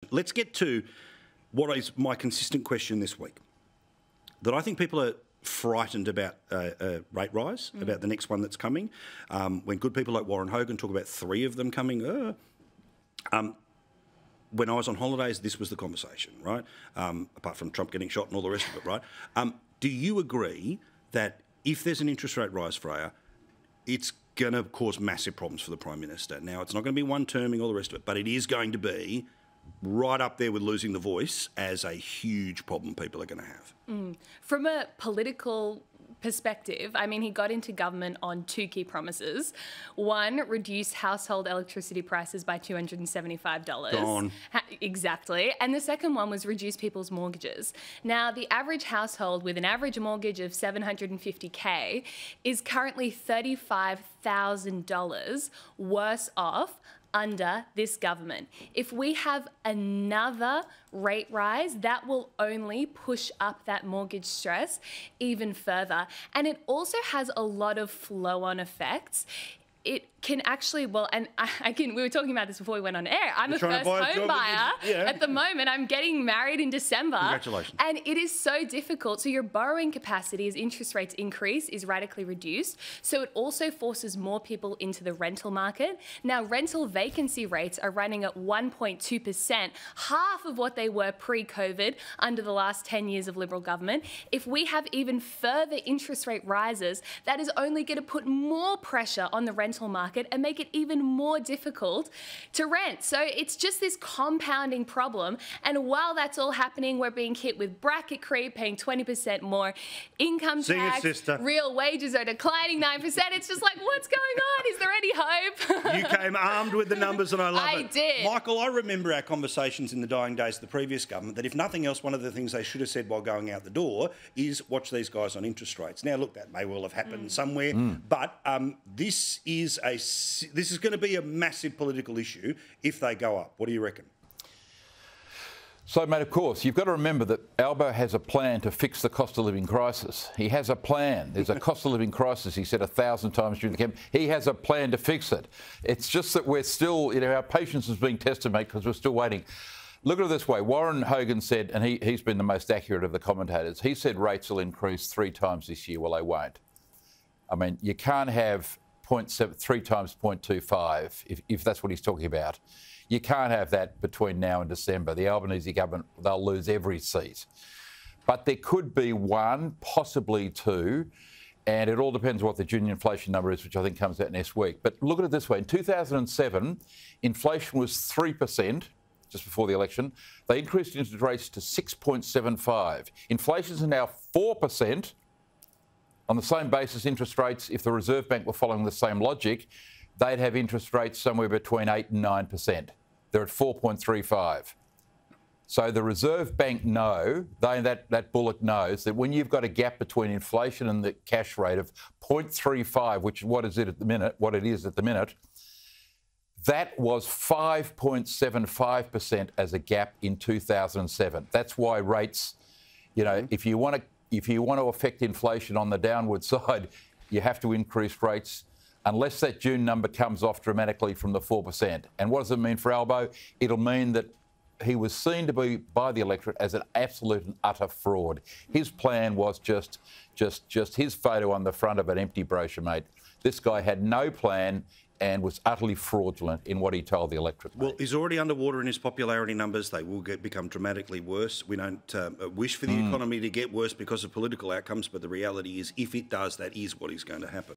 Let's get to what is my consistent question this week. That I think people are frightened about a rate rise, about the next one that's coming. When good people like Warren Hogan talk about 3 of them coming, when I was on holidays, this was the conversation, right? Apart from Trump getting shot and all the rest of it, right? Do you agree that if there's an interest rate rise, Freya, it's going to cause massive problems for the Prime Minister? Now, it's not going to be one-terming, all the rest of it, but it is going to be right up there with losing the voice as a huge problem people are going to have. From a political perspective, I mean, he got into government on 2 key promises. One, reduce household electricity prices by $275. Gone. Exactly. And the second one was reduce people's mortgages. Now, the average household with an average mortgage of $750K is currently $35,000 worse off under this government. If we have another rate rise, that will only push up that mortgage stress even further. And it also has a lot of flow-on effects. It can actually, well, and we were talking about this before we went on air. I'm a first home buyer. At the moment, I'm getting married in December. Congratulations. And it is so difficult. So your borrowing capacity as interest rates increase is radically reduced. So it also forces more people into the rental market. Now, rental vacancy rates are running at 1.2%, half of what they were pre-COVID under the last 10 years of Liberal government. If we have even further interest rate rises, that is only going to put more pressure on the rental market and make it even more difficult to rent. So it's just this compounding problem. And while that's all happening, we're being hit with bracket creep, paying 20% more income tax. Real wages are declining 9%. It's just like, what's going on? Is there any hope? You came armed with the numbers and I love it. I did. Michael, I remember our conversations in the dying days of the previous government that if nothing else, one of the things they should have said while going out the door is watch these guys on interest rates. Now, look, that may well have happened somewhere, but this is going to be a massive political issue if they go up. What do you reckon? So, mate, of course, you've got to remember that Albo has a plan to fix the cost of living crisis. He has a plan. There's a cost of living crisis, he said 1,000 times during the campaign. He has a plan to fix it. It's just that we're still, our patience is being tested, mate, because we're still waiting. Look at it this way. Warren Hogan said, and he's been the most accurate of the commentators, he said rates will increase 3 times this year. Well, they won't. I mean, you can't have 3 times 0.25, if that's what he's talking about. You can't have that between now and December. The Albanese government, they'll lose every seat. But there could be 1, possibly 2, and it all depends what the junior inflation number is, which I think comes out next week. But look at it this way. In 2007, inflation was 3%, just before the election. They increased interest rates to 6.75. Inflation is now 4%. On the same basis, interest rates, if the Reserve Bank were following the same logic, they'd have interest rates somewhere between 8 and 9%. They're at 4.35. So the Reserve Bank that bullock knows that when you've got a gap between inflation and the cash rate of 0.35, which is what it is at the minute, that was 5.75% as a gap in 2007. That's why rates, if you want to affect inflation on the downward side, you have to increase rates unless that June number comes off dramatically from the 4%. And what does it mean for Albo? It'll mean that he was seen to be by the electorate as an absolute and utter fraud. His plan was just his photo on the front of an empty brochure, mate. This guy had no plan and was utterly fraudulent in what he told the electorate. Well, he's already underwater in his popularity numbers. They will become dramatically worse. We don't wish for the economy to get worse because of political outcomes, but the reality is if it does, that is what is going to happen.